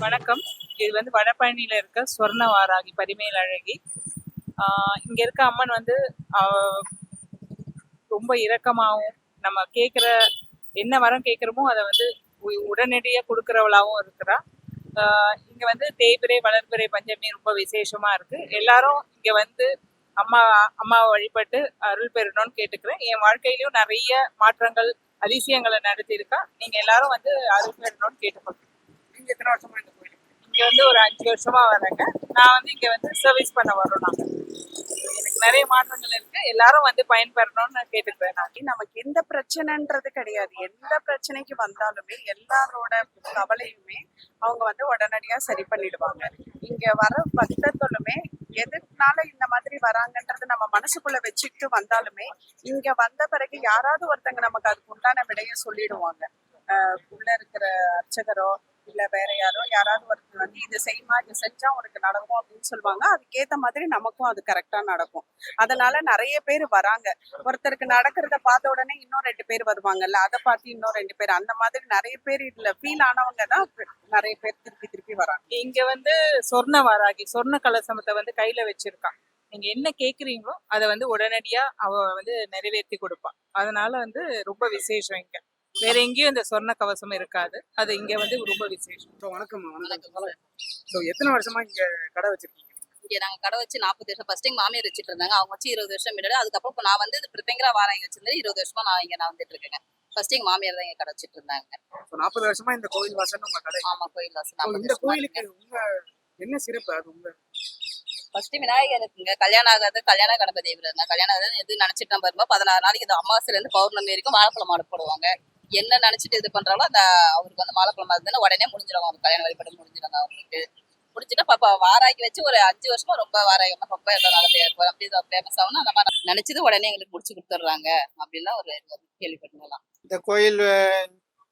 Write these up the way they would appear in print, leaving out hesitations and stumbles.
வணக்கம். இது வந்து வடபழனியில இருக்க சொர்ண வாராகி பரிமேல் அழகி. இங்க இருக்க அம்மன் வந்து ரொம்ப இரக்கமாகவும், நம்ம கேட்குற என்ன வரம் கேட்குறோமோ அதை வந்து உடனடியாக கொடுக்குறவளாகவும் இருக்கிறா. இங்க வந்து தேய்பிறை வளர்பிறை பஞ்சமி ரொம்ப விசேஷமா இருக்கு. எல்லாரும் இங்க வந்து அம்மாவை வழிபட்டு அருள் பெறணும்னு கேட்டுக்கிறேன். என் வாழ்க்கையிலும் நிறைய மாற்றங்கள் அதிசயங்களை நடத்தியிருக்கா. நீங்க எல்லாரும் வந்து அருள் பெறணும்னு கேட்டுக்கொள்றேன். நீங்க எத்தனை வருஷமா இந்த கோயிலுக்கு? இங்க வந்து ஒரு 5 வருஷமா வரேங்க. நான் வந்து இங்க வந்து சர்வீஸ் பண்ண வரோம். நாங்க எனக்கு நிறைய மாற்றங்கள் இருக்கு. எல்லாரும் வந்து பயன்பெறணும்னு கேட்டுக்கிறேன். நமக்கு எந்த பிரச்சனைன்றது கிடையாது. எந்த பிரச்சனைக்கு வந்தாலுமே எல்லாரோட கவலையுமே அவங்க வந்து உடனடியா சரி பண்ணிடுவாங்க. இங்க வர பக்தர்களுமே எதுனால இந்த மாதிரி வராங்கன்றது நம்ம மனசுக்குள்ள வச்சுக்கிட்டு வந்தாலுமே இங்க வந்த பிறகு யாராவது ஒருத்தங்க நமக்கு அதுக்கு உண்டான விடையை சொல்லிடுவாங்க. உள்ள இருக்கிற அர்ச்சகரோ இல்ல வேற யாராவது ஒருத்தர் வந்து இது செய்யுமா, இது செஞ்சா உனக்கு நடக்கும் அப்படின்னு சொல்லுவாங்க. அதுக்கேத்த மாதிரி நமக்கும் அது கரெக்டா நடக்கும். அதனால நிறைய பேர் வராங்க. ஒருத்தருக்கு நடக்கிறத பார்த்த உடனே இன்னும் 2 பேர் வருவாங்கல்ல, அதை பார்த்து இன்னும் 2 பேர், அந்த மாதிரி நிறைய பேர் இதுல ஃபீல் ஆனவங்க தான் நிறைய பேர் திருப்பி வராங்க. இங்க வந்து சொர்ண வாராகி சொர்ண கலசமத்தை வந்து கையில வச்சிருக்கான். நீங்க என்ன கேக்குறீங்களோ அதை வந்து உடனடியா அவ வந்து நிறைவேற்றி கொடுப்பா. அதனால வந்து ரொம்ப விசேஷம் இங்க. வேற எங்கேயும் இந்த சொர்ண கவசம் இருக்காது. அது இங்க வந்து ரொம்ப விசேஷம். வணக்கம். எத்தனை வருஷமா இங்க கடை வச்சிருக்கீங்க? இங்க நாங்க கடை வச்சு 40 வருஷம். ஃபர்ஸ்ட் டைம் மாமியார் வச்சுட்டு இருந்தாங்க. அவங்க வச்சு 20 வருஷம் முன்னாடி. அதுக்கப்புறம் இப்போ நான் வந்து பிரத்யங்கரா வாராகி வச்சிருந்தேன். 20 வருஷமா நான் வந்துட்டு இருக்கேங்க. ஃபர்ஸ்ட் எங்க மாமியார் தான் இங்க கடை வச்சுட்டு இருந்தாங்க. 40 வருஷமா இந்த கோயில் வாசல் உங்க கடை? ஆமா, கோயில் வாசல். இந்த கோயிலுக்கு உங்க என்ன சிறப்பு? அது உங்க ஃபர்ஸ்ட் விநாயகர் இருக்குங்க. கல்யாணம் ஆகாது கல்யாண கணபதி இருந்தாங்க. கல்யாணம் ஆகாது எது நினைச்சிட்டு நம்ம இருப்போம். 16 நாளைக்கு இந்த அமாவாசையில இருந்து பௌர்ணமி வரைக்கும் வாழைப்பழம் மாலை போடுவாங்க. என்ன நினைச்சிட்டு இது பண்றாங்களோ அந்த அவருக்கு வந்து மாலைப்பழம் இருந்தா உடனே முடிஞ்சிடும். அவங்க கல்யாண வழிபாடு முடிஞ்சிடும். அவங்களுக்கு முடிச்சுட்டு பாப்பா வாராகி வச்சு ஒரு 5 வருஷமா ரொம்ப வாராயமா ரொம்ப அப்படி ஃபேமஸ் ஆகணும். அந்த மாதிரி நினைச்சது உடனே எங்களுக்கு முடிச்சு கொடுத்துட்றாங்க அப்படின்லாம் ஒரு கேள்விப்பட்டுலாம். இந்த கோயில்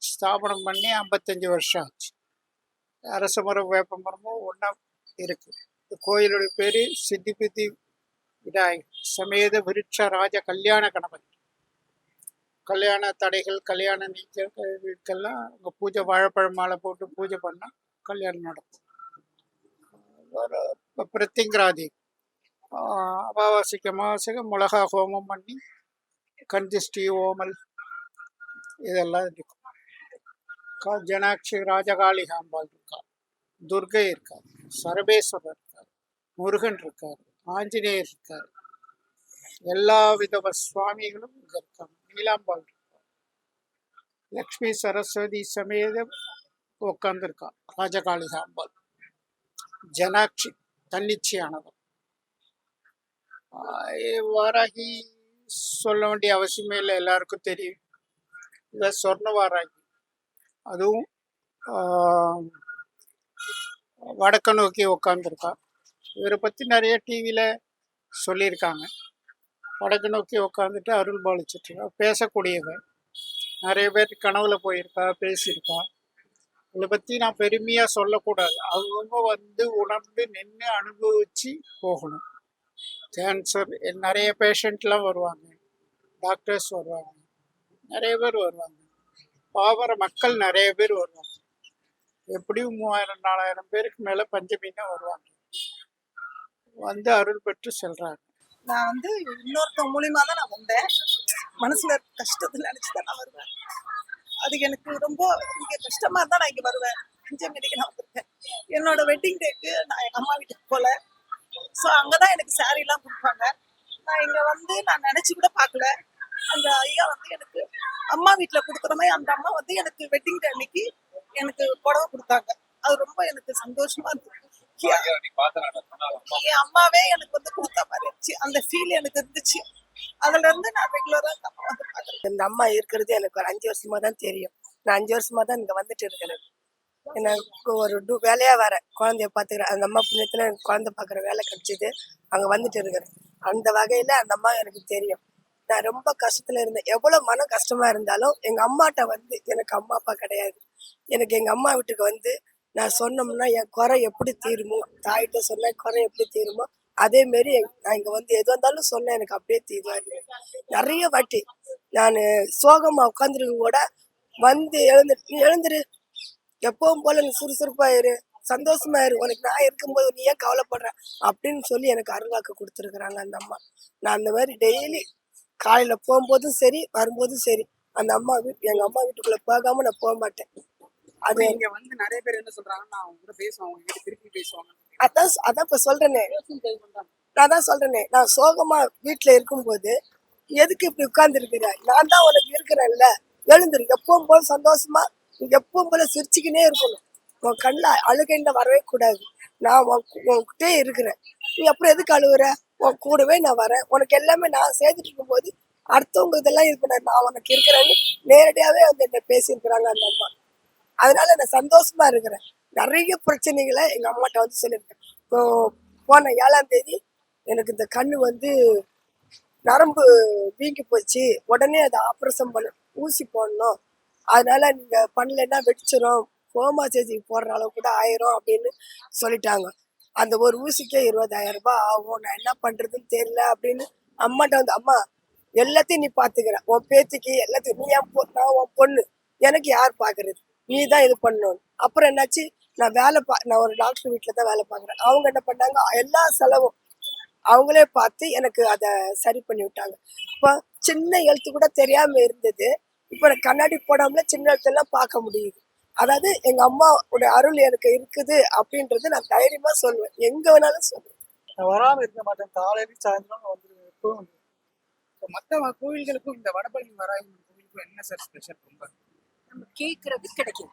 ஸ்தாபனம் பண்ணி 55 வருஷம் ஆச்சு. அரச மரம் வேப்ப மரமும் ஒன்றா இருக்கு. இந்த கோயிலுடைய பேர் சித்திபித்தி விநாயகர் சமேத விருட்ச ராஜ கல்யாண கணபதி. கல்யாண தடைகள், கல்யாண நீக்கெல்லாம் அங்கே பூஜை வாழைப்பழம் மாலை போட்டு பூஜை பண்ணால் கல்யாணம் நடக்கும். பிரத்திங்கராதி அமாவாசைக்கு அமாவாசைக்கு மிளகா ஹோமம் பண்ணி கந்திஷ்டி ஓமல் இதெல்லாம் இருக்கும். ஜனாட்சி ராஜகாளிகாம்பாள் இருக்கார், துர்கை இருக்கார், சரபேஸ்வரர் இருக்கார், முருகன் இருக்கார், ஆஞ்சநேயர் இருக்கார், எல்லா வித சுவாமிகளும் இங்கே இருக்காங்க. நீலாம்பாள் இருக்கார், லக்ஷ்மி சரஸ்வதி சமேதம் உட்கார்ந்துருக்கா ராஜகாளிகாம்பாள். ஜனாட்சி தன்னிச்சையானவர். வாராகி சொல்ல வேண்டிய அவசியமே இல்லை, எல்லாருக்கும் தெரியும். இவ சொர்ண வாராகி. அதுவும் வடக்க நோக்கி உட்காந்துருக்கா. இவரை பற்றி நிறைய டிவியில் சொல்லியிருக்காங்க. வடக்கு நோக்கி உட்காந்துட்டு அருள் பாலிச்சிட்ருக்கா. பேசக்கூடியவன். நிறைய பேர் கனவுல போயிருக்கா, பேசியிருக்கா. இதை பற்றி நான் பெருமையாக சொல்லக்கூடாது. அவங்க வந்து உணர்ந்து நின்று அனுபவித்து போகணும். கேன்சர் நிறைய பேஷண்ட்லாம் வருவாங்க, டாக்டர்ஸ் வருவாங்க, நிறைய பேர் வருவாங்க, பாவர மக்கள் நிறைய பேர் வருவாங்க. எப்படியும் 3000-4000 பேருக்கு மேலே பஞ்சமின்னா வருவாங்க. வந்து அருள் பெற்று செல்றாங்க. நான் வந்து இன்னொருத்தவங்க மூலியமா தான் நான் வந்தேன். மனசுல கஷ்டத்துல நினைச்சுதான் நான் வருவேன். அது எனக்கு ரொம்ப இங்க கஷ்டமா இருந்தா நான் இங்க வருவேன். பஞ்சமிக்கு நான் வந்திருக்கேன். என்னோட வெட்டிங் டேக்கு நான் எங்க அம்மா வீட்டுக்கு போல. ஸோ அங்கதான் எனக்கு சாரி எல்லாம் கொடுப்பாங்க. நான் இங்க வந்து நான் நினைச்சு கூட பார்க்கல. அந்த ஐயா வந்து எனக்கு அம்மா வீட்டுல கொடுக்குற மாதிரி அந்த அம்மா வந்து எனக்கு வெட்டிங் டே அன்னைக்கு எனக்கு புடவை கொடுத்தாங்க. அது ரொம்ப எனக்கு சந்தோஷமா இருந்துச்சு. என் அம்மாவே எனக்கு வந்து கொடுத்த மாதிரி இருந்துச்சு. அந்த ஃபீல் எனக்கு இருந்துச்சு. அதுல இருந்து நான் ரெகுலரா வந்து பாக்குறேன். இந்த அம்மா இருக்கிறது எனக்கு ஒரு 5 வருஷமா தான் தெரியும். நான் 5 வருஷமா தான் இங்க வந்துட்டு இருக்கிறேன். எனக்கு ஒரு வேலையா வரேன், குழந்தைய பாத்துக்கிறேன். அந்த அம்மா புண்ணியத்துல எனக்கு குழந்தை பாக்குற வேலை கிடைச்சிது. அங்க வந்துட்டு இருக்கிறேன். அந்த வகையில அந்த அம்மா எனக்கு தெரியும். நான் ரொம்ப கஷ்டத்துல இருந்தேன். எவ்வளவு மன கஷ்டமா இருந்தாலும் எங்க அம்மாட்ட வந்து எனக்கு அம்மா அப்பா கிடையாது. எனக்கு எங்க அம்மா வீட்டுக்கு வந்து நான் சொன்னோம்னா என் குறை எப்படி தீருமோ, தாயிட்ட சொன்ன குறை எப்படி தீருமோ அதே மாரி நான் இங்க வந்து எது வந்தாலும் சொன்னேன், எனக்கு அப்படியே தீர்வாரு. நிறைய வாட்டி நான் சோகமா உட்காந்துருக்க கூட வந்து எழுந்துரு எப்பவும் போல நீ சுறுசுறுப்பாயிரு, சந்தோஷமா இரு, உனக்கு நான் இருக்கும்போது நீ ஏன் கவலைப்படுற அப்படின்னு சொல்லி எனக்கு அருள்வாக்கு கொடுத்துருக்குறாங்க அந்த அம்மா. நான் அந்த மாதிரி டெய்லி காலையில போகும்போதும் சரி வரும்போதும் சரி அந்த அம்மா எங்க அம்மா வீட்டுக்குள்ள போகாம நான் போக மாட்டேன். அது அது இங்க வந்து நிறைய பேர் என்ன சொல்றாங்கன்னா அவங்க கூட பேசுவாங்க, அவங்க கிட்ட திருப்பி பேசுவாங்க. அதான் அதான் இப்ப சொல்றேனே, நான் தான் சொல்றேனே, நான் சோகமா வீட்டுல இருக்கும்போது எதுக்கு இப்படி உட்கார்ந்து இருக்கிற, நான் தான் உனக்கு இருக்கிறேன்ல, எழுந்துரு, எப்பவும் போல சந்தோஷமா நீ எப்பவும் போல சிரிச்சுக்கினே இருக்கணும், உன் கண்ணில் அழுகைன்னு வரவே கூடாது, நான் உன்கிட்டே இருக்கிறேன், நீ அப்புறம் எதுக்கு அழுகுற, உன் கூடவே நான் வரேன், உனக்கு எல்லாமே நான் சேர்த்துட்டு இருக்கும்போது அடுத்தவங்க இதெல்லாம் இது பண்ண நான் உனக்கு இருக்கிறேன்னு நேரடியாவே வந்து என்ன பேசியிருக்கிறாங்க அந்த அம்மா. அதனால நான் சந்தோஷமா இருக்கிறேன். நிறைய பிரச்சனைகளை எங்க அம்மாட்ட வந்து சொல்லியிருக்கேன். இப்போ போன 7ஆம் தேதி எனக்கு இந்த கண்ணு வந்து நரம்பு வீங்கி போச்சு, உடனே அதை ஆப்ரேஷன் பண்ண ஊசி போடணும், அதனால நீங்க பண்ணலைன்னா வெடிச்சிரும், கோமா ஸ்டேஜுக்கு போடுற அளவு கூட ஆயிரும் அப்படின்னு சொல்லிட்டாங்க. அந்த ஒரு ஊசிக்கே 20,000 ரூபாய் ஆகும், நான் என்ன பண்றதுன்னு தெரியல அப்படின்னு அம்மாட்ட வந்து, அம்மா எல்லாத்தையும் நீ பாத்துக்கிற, உன் பேத்திக்கு எல்லாத்தையும் நீ நான் உன் பொண்ணு, எனக்கு யார் பாக்குறது, நீ தான் இது பண்ணணும். அப்புறம் என்னாச்சு, நான் ஒரு டாக்டர் வீட்டில் தான் வேலை பார்க்குறேன். அவங்க என்ன பண்ணாங்க, எல்லா செலவும் அவங்களே பார்த்து எனக்கு அதை சரி பண்ணி விட்டாங்க. இப்போ சின்ன எழுத்து கூட தெரியாம இருந்தது, இப்போ எனக்கு கண்ணாடி போடாமல சின்ன எழுத்தெல்லாம் பார்க்க முடியுது. அதாவது எங்க அம்மாவோட அருள் எனக்கு இருக்குது அப்படின்றது நான் தைரியமா சொல்லுவேன், எங்க வேணாலும் சொல்லுவேன். நான் வராம இருக்க மாட்டேன், காலையில சாயந்தரம் வந்துருவேன், எப்பவும் வந்துருவேன். இப்போ மற்ற கோயில்களுக்கும் இந்த வடபழனி வராயம்மன் கோயிலுக்கும் என்ன சார் ஸ்பெஷல்? ரொம்ப நம்ம கேட்கறது கிடைக்கும்.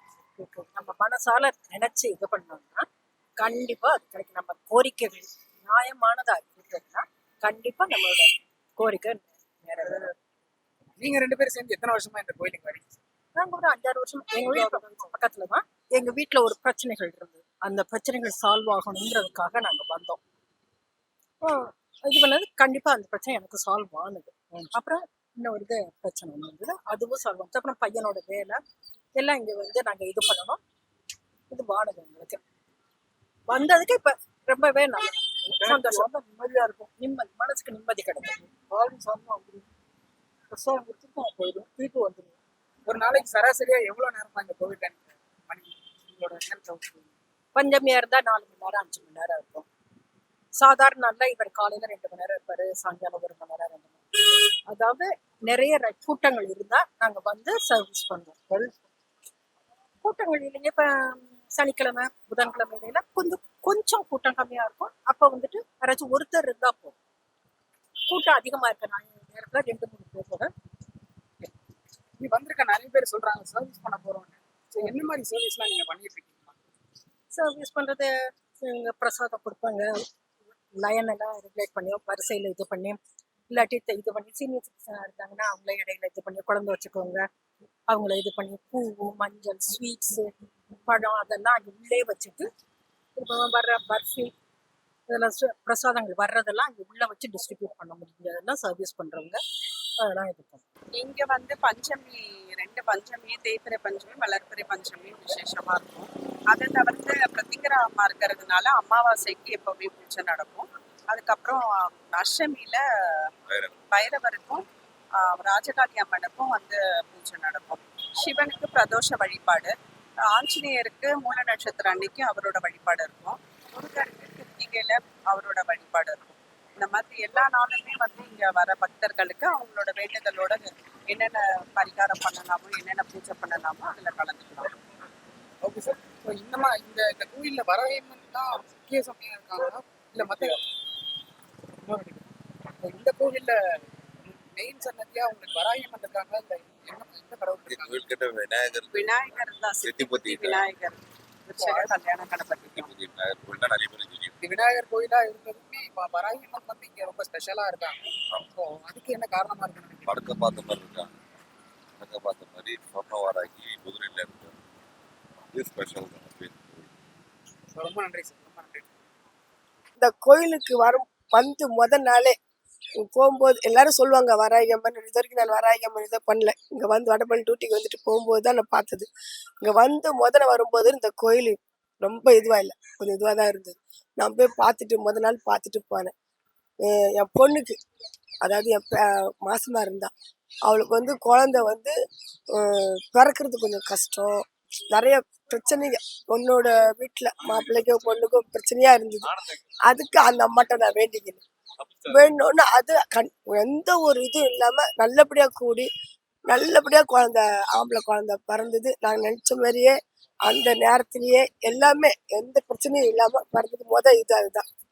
நம்ம மனசால நினைச்சு இது பண்ணோம்னா கண்டிப்பா அது கிடைக்கும். நம்ம கோரிக்கைகள் நியாயமானதா இருக்குன்னா கண்டிப்பா நம்மளோட கோரிக்கை நிறைவேறும். நீங்க 2 பேரும் சேர்ந்து எத்தனை வருஷமா இந்த கோயிலுக்கு வரீங்க? நாங்க ஒரு 5-6 வருஷம் எங்க வீட்டு பக்கத்துலதான் எங்க வீட்டுல ஒரு பிரச்சனைகள் இருந்தது, அந்த பிரச்சனைகள் சால்வ் ஆகணுங்கிறதுக்காக நாங்க வந்தோம். இது பண்ணது கண்டிப்பா அந்த பிரச்சனை எனக்கு சால்வ் ஆனது. அப்புறம் இன்னொரு இது பிரச்சனை ஒன்று இருந்தது, அதுவும் சால்வ் ஆனது. அப்புறம் பையனோட வேலை எல்லாம் இங்க வந்து நாங்க இது பண்ணணும். இது வாடகை எங்களுக்கு வந்ததுக்கு இப்ப ரொம்பவே நல்ல சந்தோஷம், நிம்மதியா இருக்கும், நிம்மதி, மனசுக்கு நிம்மதி கிடைக்கும். வாழ்வு சார்ந்தும் வந்துடும், பிரசாதம் கொடுத்துட்டு நான் போயிடும், திருப்பி வந்துடும். ஒரு நாளைக்கு சராசரியா எவ்வளவு நேரம் இந்த கோவில்ல நீங்க உங்களோட நேரத்தை விட்டுருவீங்க? பஞ்சமியா இருந்தா 4 மணி நேரம் 5 மணி நேரம் இருக்கும். சாதாரண நாள்ல இவர் காலையில 2 மணி நேரம் இருப்பாரு, சாயங்காலம் 1 மணி நேரம் 2 மணி நேரம். அதாவது நிறைய கூட்டங்கள் இருந்தா நாங்க வந்து சர்வீஸ் பண்ணுவோம். கூட்டங்கள் இல்லைங்க, இப்ப சனிக்கிழமை புதன்கிழமை இடையில கொஞ்சம் கூட்டம் கம்மியா இருக்கும். அப்ப வந்துட்டு யாராச்சும் ஒருத்தர் இருந்தா போதும். கூட்டம் அதிகமா இருக்க நேரத்துல 2-3 பேரோட நீ வந்திருக்க நிறைய பேர் சொல்றாங்க சர்வீஸ் பண்ண போறோம்னு. சரி, என்ன மாதிரி சர்வீஸ்லாம் நீங்க பண்ணிட்டு இருக்கீங்க? சர்வீஸ் பண்றது இங்க பிரசாதம் கொடுப்பாங்க, லைன் எல்லாம் ரெகுலேட் பண்ணி வரிசையில இது பண்ணி, இல்லாட்டி இது பண்ணி சீனியர் சிட்டிசனா இருந்தாங்கன்னா அவங்கள இடையில இது பண்ணி குழந்தை வச்சுக்கோங்க, அவங்கள இது பண்ணி பூ மஞ்சள் ஸ்வீட்ஸு பழம் அதெல்லாம் அங்கே உள்ளே வச்சுட்டு இப்போ வர்ற பர்ஃபி இதெல்லாம் பிரசாதங்கள் வர்றதெல்லாம் அங்கே உள்ளே வச்சு டிஸ்ட்ரிபியூட் பண்ண முடிஞ்சதெல்லாம் சர்வீஸ் பண்ணுறவங்க அதெல்லாம் இது பண்ணுவோம். இங்க வந்து பஞ்சமி 2 பஞ்சமி, தேய்பிறை பஞ்சமி, வளர்பிறை பஞ்சமி விசேஷமா இருக்கும். அதை தவிர்த்து பிரத்திங்கரா அம்மா இருக்கிறதுனால அமாவாசைக்கு எப்பவுமே பூஜை நடக்கும். அதுக்கப்புறம் அஷ்டமியில பைரவருக்கும் ராஜகாளி அம்மனுக்கும் வந்து பூஜை நடக்கும். சிவனுக்கு பிரதோஷ வழிபாடு, ஆஞ்சநேயருக்கு மூல நட்சத்திரம் அன்னைக்கு அவரோட வழிபாடு இருக்கும். முருகருக்கு கிருத்திகையில அவரோட வழிபாடு இருக்கும். இந்த மாதிரி எல்லா நாளுமே வந்து இங்க வர பக்தர்களுக்கு அவங்களோட வேண்டுதலோட என்னென்ன பரிகாரம் பண்ணலாமோ என்னென்ன பூஜை பண்ணலாமோ அதுல கலந்துக்கலாம். Okay sir. ஸோ இந்த கோயில்ல வராயம்மன் தான் முக்கிய சமயம் இருக்காங்களா இல்ல மற்ற? இந்த கோவில்ல மெயின் சன்னதியா உங்களுக்கு வராயம்மன் இருக்காங்களா இல்ல என்ன கடவுள் இருக்காங்க? விநாயகர் தான், சித்தி விநாயகர், கல்யாண கணபதி. விநாயகர் கோயிலா இருந்ததுமே வராயம்மன் வந்து இங்க ரொம்ப ஸ்பெஷலா இருக்காங்க. ஸோ அதுக்கு என்ன காரணமா இருக்குன்னு வடக்க பார்த்த மாதிரி இருக்காங்க, வடக்க பார்த்த மாதிரி சொர்ண வாராகி குதிரையில இருக்கு, இது ஸ்பெஷல் தான். ரொம்ப நன்றி சார், ரொம்ப நன்றி. இந்த கோயிலுக்கு வந்து முதல் நாளே போகும்போது எல்லாரும் சொல்லுவாங்க வராயம்மன், இது வரைக்கும் நான் வராயம்மன் இதை பண்ணல, இங்க வந்து வடபழனி டியூட்டிக்கு வந்துட்டு போகும்போது தான் நான் பார்த்தது. இங்க வந்து முதல்ல வரும்போது இந்த கோயில் ரொம்ப இதுவா இல்லை, கொஞ்சம் இதுவாக தான் இருந்தது. நான் போய் பார்த்துட்டு முதல் நாள் பார்த்துட்டு போனேன். என் பொண்ணுக்கு, அதாவது என் மாசமா இருந்தா, அவளுக்கு வந்து குழந்தை வந்து பிறக்கிறது கொஞ்சம் கஷ்டம், நிறைய பிரச்சனைங்க பொண்ணோட வீட்டுல மாப்பிள்ளைக்கும் பொண்ணுக்கும் பிரச்சனையா இருந்தது. அதுக்கு அந்த அம்மாட்ட நான் வேண்டிக்கிறேன். வேணும்னு அது எந்த ஒரு இதுவும் இல்லாம நல்லபடியா கூடி நல்லபடியா குழந்தை ஆம்பளை குழந்தை பிறந்தது. நாங்க நினைச்ச மாதிரியே அந்த நேரத்திலேயே எல்லாமே எந்த பிரச்சனையும் இல்லாம பிறந்தது. இது அதுதான்.